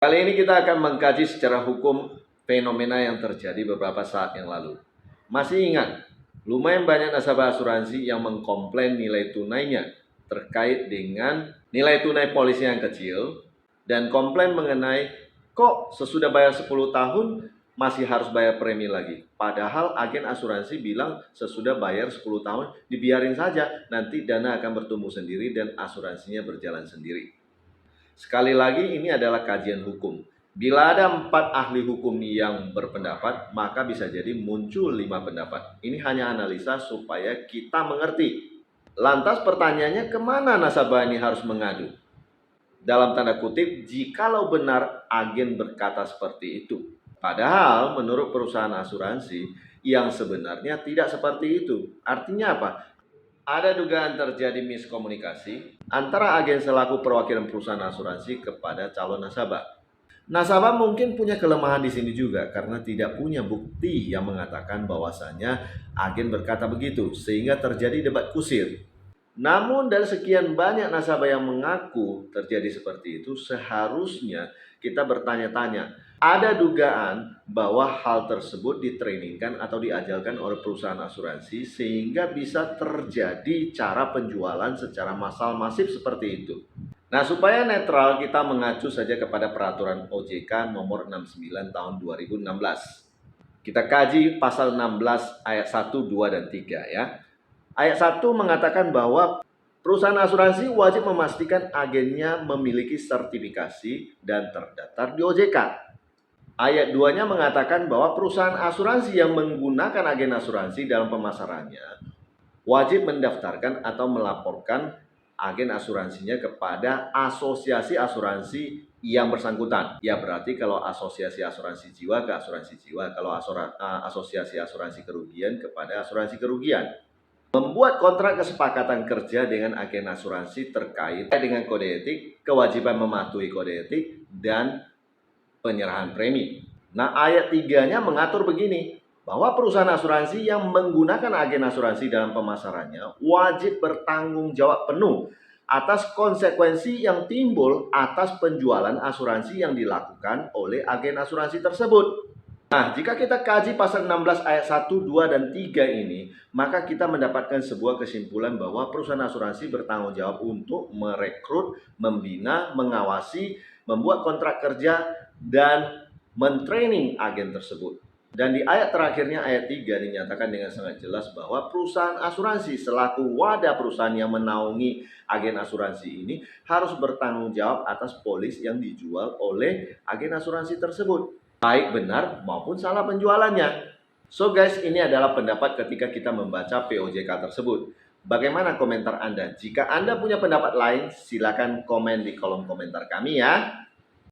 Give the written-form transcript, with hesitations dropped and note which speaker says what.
Speaker 1: Kali ini kita akan mengkaji secara hukum fenomena yang terjadi beberapa saat yang lalu. Masih ingat, lumayan banyak nasabah asuransi yang mengkomplain nilai tunainya terkait dengan nilai tunai polisi yang kecil dan komplain mengenai kok sesudah bayar 10 tahun masih harus bayar premi lagi. Padahal agen asuransi bilang sesudah bayar 10 tahun dibiarin saja, nanti dana akan bertumbuh sendiri dan asuransinya berjalan sendiri. Sekali lagi ini adalah kajian hukum. Bila ada 4 ahli hukum yang berpendapat, maka bisa jadi muncul 5 pendapat. Ini hanya analisa supaya kita mengerti. Lantas pertanyaannya, kemana nasabah ini harus mengadu? Dalam tanda kutip, jikalau benar agen berkata seperti itu. Padahal menurut perusahaan asuransi yang sebenarnya tidak seperti itu. Artinya apa? Ada dugaan terjadi miskomunikasi antara agen selaku perwakilan perusahaan asuransi kepada calon nasabah. Nasabah mungkin punya kelemahan di sini juga karena tidak punya bukti yang mengatakan bahwasanya agen berkata begitu, sehingga terjadi debat kusir. Namun dari sekian banyak nasabah yang mengaku terjadi seperti itu, seharusnya kita bertanya-tanya, ada dugaan bahwa hal tersebut ditrainingkan atau diajarkan oleh perusahaan asuransi sehingga bisa terjadi cara penjualan secara massal masif seperti itu. Nah, supaya netral kita mengacu saja kepada peraturan OJK nomor 69 tahun 2016. Kita kaji pasal 16 ayat 1, 2, dan 3 ya. Ayat 1 mengatakan bahwa perusahaan asuransi wajib memastikan agennya memiliki sertifikasi dan terdaftar di OJK. Ayat 2-nya mengatakan bahwa perusahaan asuransi yang menggunakan agen asuransi dalam pemasarannya wajib mendaftarkan atau melaporkan agen asuransinya kepada asosiasi asuransi yang bersangkutan. Ya berarti kalau asosiasi asuransi jiwa ke asuransi jiwa, kalau asosiasi asuransi kerugian kepada asuransi kerugian. Membuat kontrak kesepakatan kerja dengan agen asuransi terkait dengan kode etik, kewajiban mematuhi kode etik, dan penyerahan premi. Nah, ayat 3-nya mengatur begini, bahwa perusahaan asuransi yang menggunakan agen asuransi dalam pemasarannya wajib bertanggung jawab penuh atas konsekuensi yang timbul atas penjualan asuransi yang dilakukan oleh agen asuransi tersebut. Nah, jika kita kaji pasal 16 ayat 1, 2, dan 3 ini, maka kita mendapatkan sebuah kesimpulan bahwa perusahaan asuransi bertanggung jawab untuk merekrut, membina, mengawasi, membuat kontrak kerja, dan mentraining agen tersebut. Dan di ayat terakhirnya, ayat 3, dinyatakan dengan sangat jelas bahwa perusahaan asuransi selaku wadah perusahaan yang menaungi agen asuransi ini harus bertanggung jawab atas polis yang dijual oleh agen asuransi tersebut, baik benar maupun salah penjualannya. So guys, ini adalah pendapat ketika kita membaca POJK tersebut. Bagaimana komentar Anda? Jika Anda punya pendapat lain, silakan komen di kolom komentar kami ya.